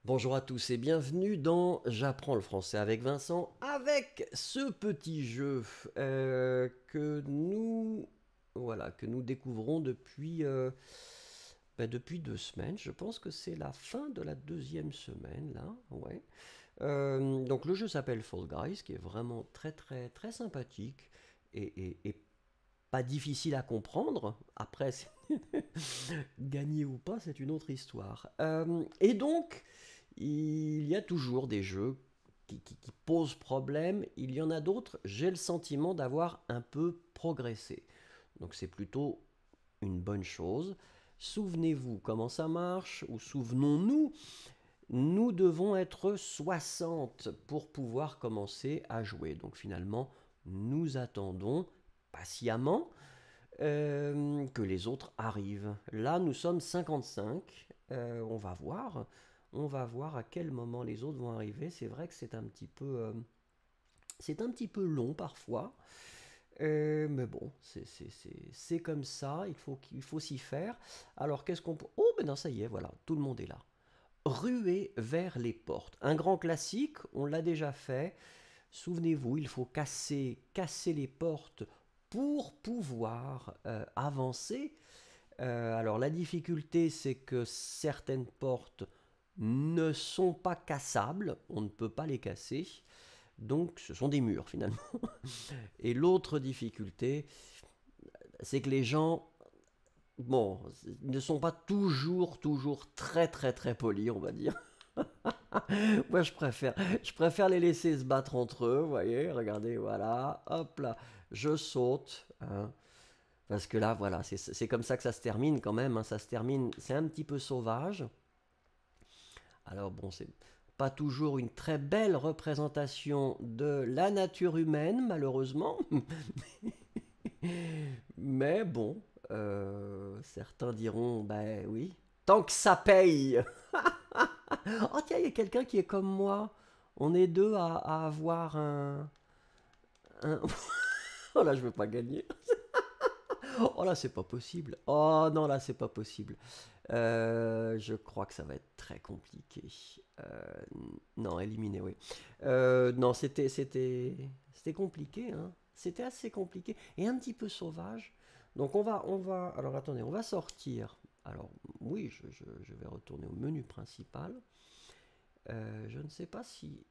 Bonjour à tous et bienvenue dans J'apprends le français avec Vincent, avec ce petit jeu que nous découvrons depuis 2 semaines. Je pense que c'est la fin de la deuxième semaine là, ouais. Donc le jeu s'appelle Fall Guys, qui est vraiment très très très sympathique et pas difficile à comprendre. Après, gagner ou pas, c'est une autre histoire. Et donc, il y a toujours des jeux qui posent problème. Il y en a d'autres, j'ai le sentiment d'avoir un peu progressé. Donc c'est plutôt une bonne chose. Souvenez-vous comment ça marche, ou souvenons-nous, nous devons être 60 pour pouvoir commencer à jouer. Donc finalement, nous attendons patiemment que les autres arrivent. Là, nous sommes 55. On va voir. On va voir à quel moment les autres vont arriver. C'est vrai que c'est un petit peu long parfois. Mais bon, c'est comme ça. Il faut s'y faire. Alors, qu'est-ce qu'on peut... Oh, ben non, ça y est, voilà. Tout le monde est là. Ruer vers les portes. Un grand classique, on l'a déjà fait. Souvenez-vous, il faut casser les portes pour pouvoir avancer. Alors la difficulté, c'est que certaines portes ne sont pas cassables, on ne peut pas les casser, donc ce sont des murs finalement. Et l'autre difficulté, c'est que les gens, bon, ne sont pas toujours très très très polis, on va dire. Moi, je préfère les laisser se battre entre eux, vous voyez, regardez, voilà, hop là, je saute, hein, parce que là, voilà, c'est comme ça que ça se termine quand même, hein, ça se termine, c'est un petit peu sauvage. Alors bon, c'est pas toujours une très belle représentation de la nature humaine, malheureusement, mais bon, certains diront, ben oui, tant que ça paye. Oh tiens, il y a quelqu'un qui est comme moi. On est deux à avoir un... Oh là, je veux pas gagner. Oh là, c'est pas possible. Oh non, là, c'est pas possible. Je crois que ça va être très compliqué. Non, éliminé, oui. Non, c'était compliqué, hein. C'était assez compliqué et un petit peu sauvage. Donc alors attendez, on va sortir. Alors oui, je vais retourner au menu principal. Je ne sais pas si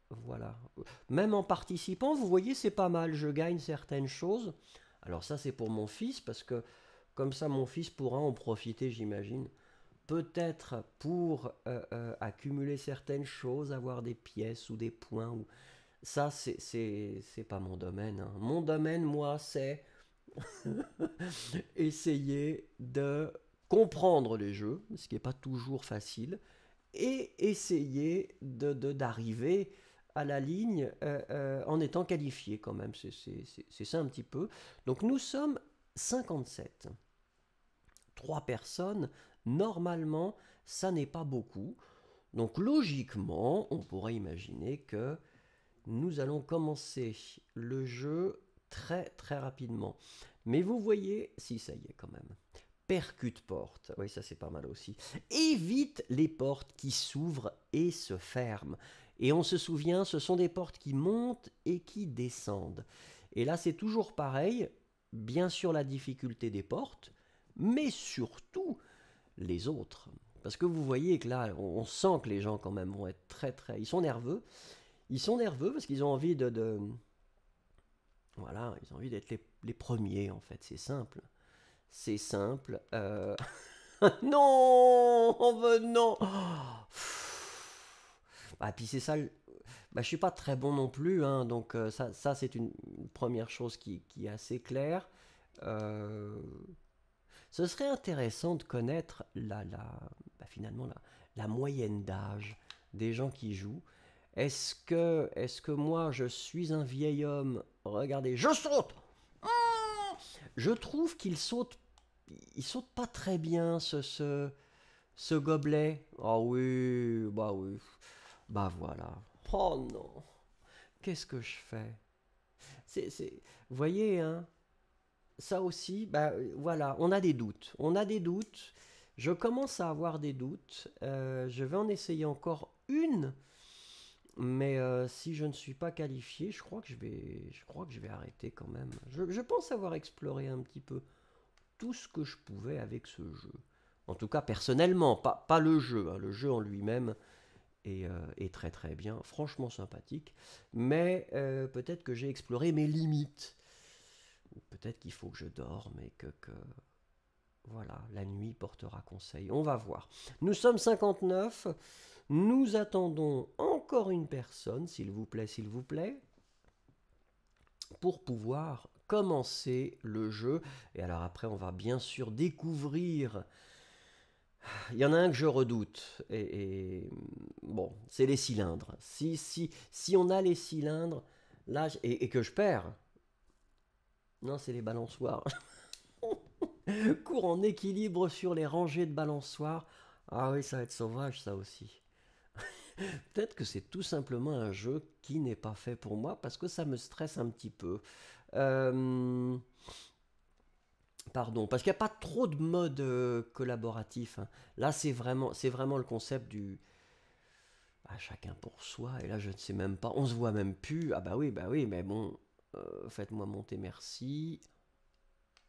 voilà. Même en participant, vous voyez, c'est pas mal. Je gagne certaines choses. Alors ça, c'est pour mon fils, parce que comme ça, mon fils pourra en profiter, j'imagine. Peut-être pour accumuler certaines choses, avoir des pièces ou des points. Ça, c'est pas mon domaine, hein. Mon domaine, moi, c'est essayer de comprendre les jeux, ce qui n'est pas toujours facile, et essayer d'arriver à la ligne en étant qualifié quand même. C'est ça un petit peu. Donc nous sommes 57. 3 personnes, normalement, ça n'est pas beaucoup. Donc logiquement, on pourrait imaginer que nous allons commencer le jeu très très rapidement. Mais vous voyez, si ça y est quand même. Percute porte, oui ça c'est pas mal aussi. Évite les portes qui s'ouvrent et se ferment. Et on se souvient, ce sont des portes qui montent et qui descendent. Et là c'est toujours pareil, bien sûr la difficulté des portes, mais surtout les autres. Parce que vous voyez que là, on sent que les gens quand même vont être très très... Ils sont nerveux. Ils sont nerveux parce qu'ils ont envie voilà, ils ont envie d'être les premiers en fait, c'est simple. C'est simple. Non, oh ben non. Bah, puis c'est ça. Bah, je suis pas très bon non plus, hein, donc ça c'est une première chose qui est assez claire. Euh, Ce serait intéressant de connaître finalement la moyenne d'âge des gens qui jouent. Est-ce que moi je suis un vieil homme? Regardez, je saute. Je trouve il saute pas très bien ce gobelet. Ah oui, bah oui, bah voilà. Oh non, qu'est-ce que je fais? Vous voyez, hein, ça aussi, bah voilà, on a des doutes. On a des doutes. Je commence à avoir des doutes. Je vais en essayer encore une. Mais si je ne suis pas qualifié, je crois que je vais arrêter quand même. Je pense avoir exploré un petit peu tout ce que je pouvais avec ce jeu. En tout cas, personnellement, pas le jeu. Hein. Le jeu en lui-même est très très bien, franchement sympathique. Mais peut-être que j'ai exploré mes limites. Ou peut-être qu'il faut que je dorme et que voilà, la nuit portera conseil. On va voir. Nous sommes 59. Nous attendons encore une personne, s'il vous plaît, pour pouvoir commencer le jeu. Et alors après, on va bien sûr découvrir. Il y en a un que je redoute. Bon, c'est les cylindres. Si on a les cylindres, là, et que je perds. Non, c'est les balançoires. Cours en équilibre sur les rangées de balançoires. Ah oui, ça va être sauvage, ça aussi. Peut-être que c'est tout simplement un jeu qui n'est pas fait pour moi parce que ça me stresse un petit peu. Euh, Pardon, parce qu'il n'y a pas trop de mode collaboratif. Hein. Là, c'est vraiment le concept du chacun pour soi. Et là, je ne sais même pas. On se voit même plus. Ah bah oui, mais bon, faites-moi monter, merci.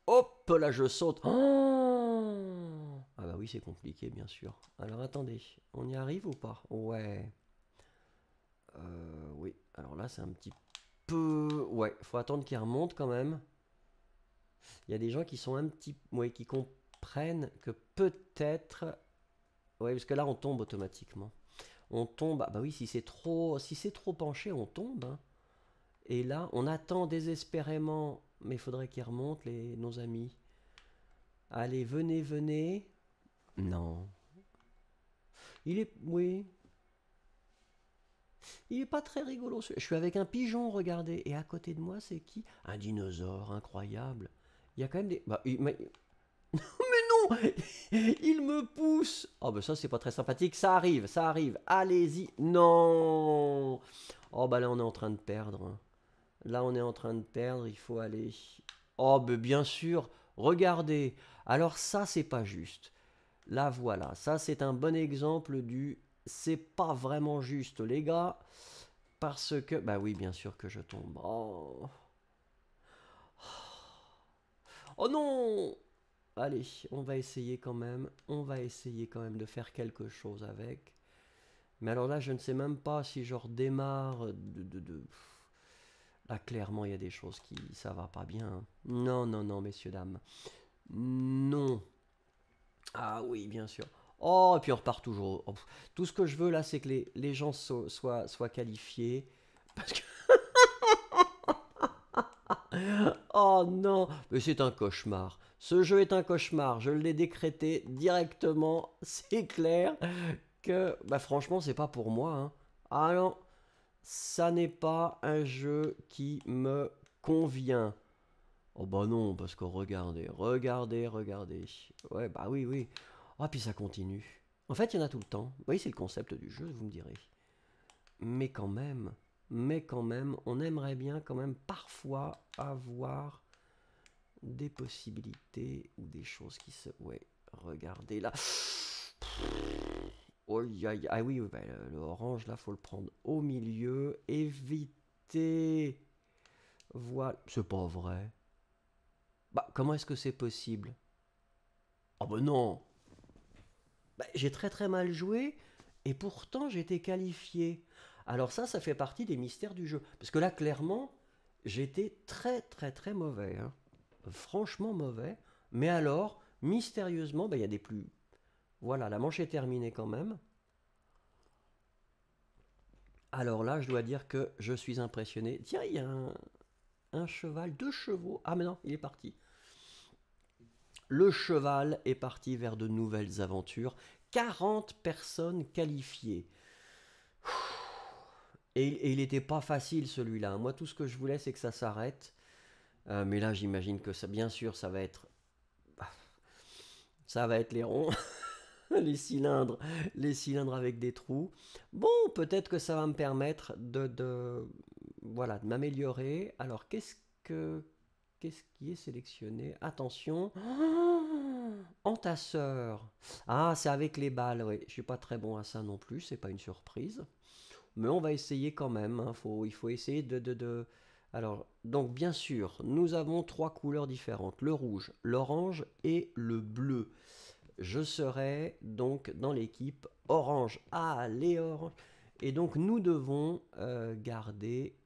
Hop, là, je saute. Oh ah bah oui, c'est compliqué, bien sûr. Alors attendez, on y arrive ou pas? Ouais. Oui, alors là c'est un petit peu... Ouais, faut attendre qu'il remonte quand même. Il y a des gens qui sont un petit... Ouais, qui comprennent que peut-être... Ouais, parce que là on tombe automatiquement. On tombe... Ah bah oui, si c'est trop penché, on tombe. Hein. Et là, on attend désespérément... Mais il faudrait qu'ils remontent, nos amis. Allez, venez. Non. Il est... Oui... Il est pas très rigolo. Je suis avec un pigeon, regardez. Et à côté de moi, c'est qui? Un dinosaure, incroyable. Il y a quand même des... mais non. Il me pousse. Oh, ça, c'est pas très sympathique. Ça arrive. Allez-y. Non. Oh, là, on est en train de perdre. Hein. Là, on est en train de perdre. Il faut aller... Oh, bien sûr. Regardez. Alors ça, c'est pas juste. Là, voilà. Ça, c'est un bon exemple du... C'est pas vraiment juste, les gars. Parce que... Bah oui, bien sûr que je tombe. Oh, oh non. Allez, on va essayer quand même. On va essayer quand même de faire quelque chose avec. Mais alors là, je ne sais même pas si je redémarre Là, clairement, il y a des choses qui... Ça va pas bien. Non, messieurs, dames. Non. Ah oui, bien sûr. Oh, et puis on repart toujours. Oh, tout ce que je veux là, c'est que les gens soient qualifiés. Parce que... Oh non, mais c'est un cauchemar. Ce jeu est un cauchemar. Je l'ai décrété directement. C'est clair que, franchement, c'est pas pour moi. Hein. Ah non, ça n'est pas un jeu qui me convient. Oh bah non, parce que regardez. Ouais, bah oui. Oh, puis ça continue. En fait, il y en a tout le temps. Oui, c'est le concept du jeu, vous me direz. Mais quand même, on aimerait bien quand même parfois avoir des possibilités ou des choses qui se... Ouais, regardez là. Oh, ah oui, le orange là, faut le prendre au milieu. Éviter. Voilà. C'est pas vrai. Comment est-ce que c'est possible? Oh non. J'ai très mal joué et pourtant j'étais qualifié. Alors ça fait partie des mystères du jeu. Parce que là, clairement, j'étais très mauvais. Hein. Franchement mauvais. Mais alors, mystérieusement, il y a des plus... Voilà, la manche est terminée quand même. Alors là, je dois dire que je suis impressionné. Tiens, il y a un cheval, 2 chevaux. Ah mais non, il est parti. Le cheval est parti vers de nouvelles aventures. 40 personnes qualifiées. Et il n'était pas facile celui-là. Moi, tout ce que je voulais, c'est que ça s'arrête. Mais là, j'imagine que ça, bien sûr, ça va être les ronds, les cylindres avec des trous. Bon, peut-être que ça va me permettre de m'améliorer. Alors, qu'est-ce qui est sélectionné? Attention. Entasseur. Ah, c'est avec les balles, oui. Je suis pas très bon à ça non plus, c'est pas une surprise. Mais on va essayer quand même, hein. Il faut essayer Alors, donc bien sûr, nous avons 3 couleurs différentes. Le rouge, l'orange et le bleu. Je serai donc dans l'équipe orange. Ah, les oranges. Et donc nous devons garder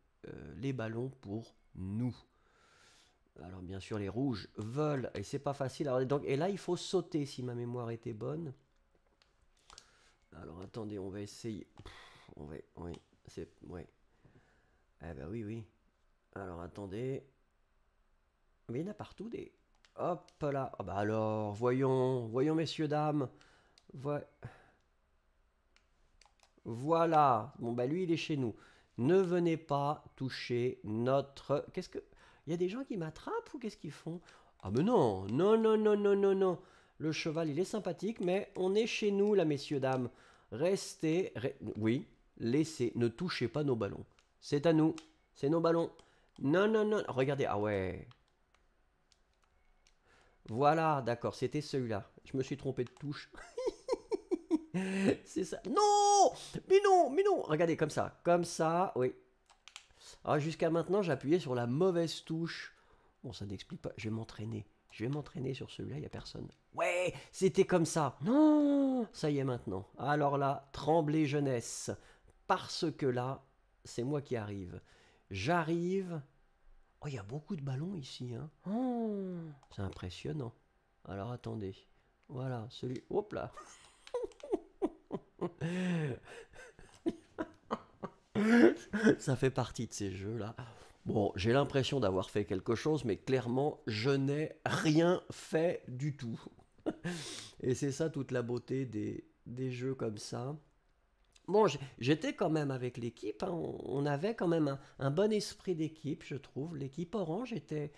les ballons pour nous. Alors bien sûr les rouges veulent, et c'est pas facile. Alors, donc, et là il faut sauter si ma mémoire était bonne. Alors attendez, on va essayer. Oui, c'est... Ouais. Eh ben oui, oui. Alors attendez. Mais il y en a partout des... Hop là. Ah bah alors, voyons messieurs, dames. Voilà. Bon bah lui il est chez nous. Ne venez pas toucher notre... Qu'est-ce que... Il y a des gens qui m'attrapent ou qu'est-ce qu'ils font? Ah mais non, non, non, non, non, non, non. Le cheval il est sympathique, mais on est chez nous là messieurs, dames. Restez... Oui, laissez, ne touchez pas nos ballons. C'est à nous, c'est nos ballons. Non, non, non, regardez, ah ouais. Voilà, d'accord, c'était celui-là. Je me suis trompé de touche. C'est ça. Non! Mais non, mais non! Regardez, comme ça, oui. Alors jusqu'à maintenant, j'appuyais sur la mauvaise touche. Bon, ça n'explique pas. Je vais m'entraîner. Je vais m'entraîner sur celui-là, il n'y a personne. Ouais, c'était comme ça. Non! Ça y est maintenant. Alors là, tremblez jeunesse. Parce que là, c'est moi qui arrive. J'arrive. Oh, il y a beaucoup de ballons ici, hein. Oh, c'est impressionnant. Alors attendez. Voilà, celui... Hop là. Ça fait partie de ces jeux-là. Bon, j'ai l'impression d'avoir fait quelque chose, mais clairement, je n'ai rien fait du tout. Et c'est ça toute la beauté des jeux comme ça. Bon, j'étais quand même avec l'équipe, hein. On avait quand même un bon esprit d'équipe, je trouve. L'équipe Orange était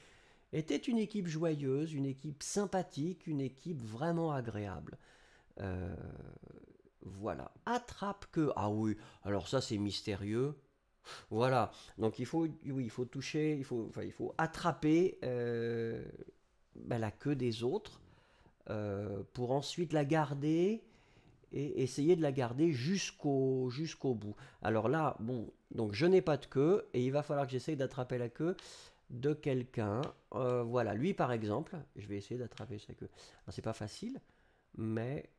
une équipe joyeuse, une équipe sympathique, une équipe vraiment agréable. Euh, voilà. Attrape que... Ah oui, alors ça c'est mystérieux. Voilà. Donc oui, il faut toucher, il faut attraper ben, la queue des autres pour ensuite la garder et essayer de la garder jusqu'au bout. Alors là, bon, donc je n'ai pas de queue et il va falloir que j'essaye d'attraper la queue de quelqu'un. Voilà, lui par exemple, je vais essayer d'attraper sa queue. C'est pas facile, mais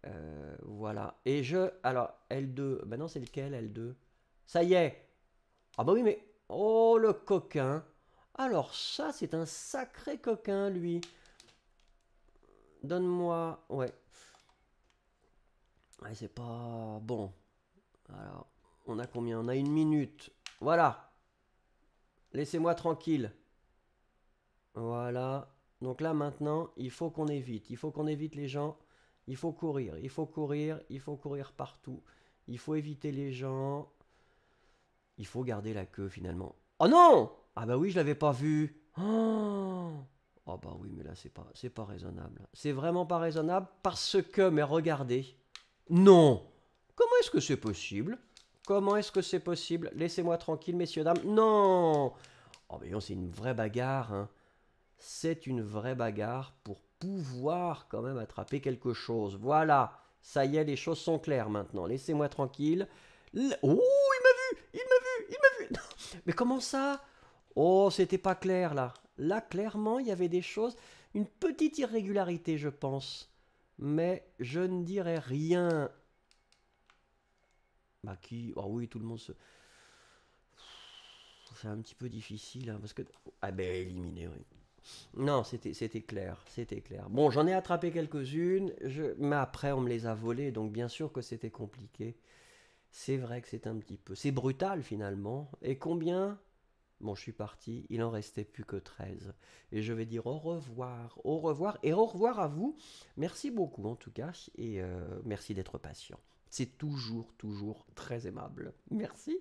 voilà. Et alors L2, maintenant c'est lequel L2? Ça y est. Ah bah oui, mais oh le coquin. Alors ça, c'est un sacré coquin, lui. Donne-moi, ouais. Ouais, c'est pas bon. Alors, on a combien? On a 1 minute. Voilà. Laissez-moi tranquille. Voilà. Donc là, maintenant, il faut qu'on évite. Il faut qu'on évite les gens. Il faut courir. Il faut courir. Il faut courir partout. Il faut éviter les gens. Il faut garder la queue, finalement. Oh non! Ah bah oui, je l'avais pas vu. Oh, oh bah oui, mais là, c'est pas raisonnable. C'est vraiment pas raisonnable parce que, mais regardez. Non! Comment est-ce que c'est possible? Comment est-ce que c'est possible? Laissez-moi tranquille, messieurs, dames. Non! Oh, mais non, c'est une vraie bagarre, hein. C'est une vraie bagarre pour pouvoir quand même attraper quelque chose. Voilà. Ça y est, les choses sont claires maintenant. Laissez-moi tranquille. Oh, il m'a vu! Il m'a vu! Il m'a vu! Non. Mais comment ça? Oh, c'était pas clair là. Là, clairement, il y avait des choses. Une petite irrégularité, je pense. Mais je ne dirais rien. Bah qui? Oh oui, tout le monde se... C'est un petit peu difficile, hein, parce que... Ah ben, éliminé, oui. Non, c'était clair, c'était clair. Bon, j'en ai attrapé quelques-unes, mais après on me les a volées, donc bien sûr que c'était compliqué. C'est vrai que c'est un petit peu... C'est brutal finalement. Et combien? Bon, je suis parti, il en restait plus que 13. Et je vais dire au revoir et au revoir à vous. Merci beaucoup en tout cas, et merci d'être patient. C'est toujours, toujours très aimable. Merci.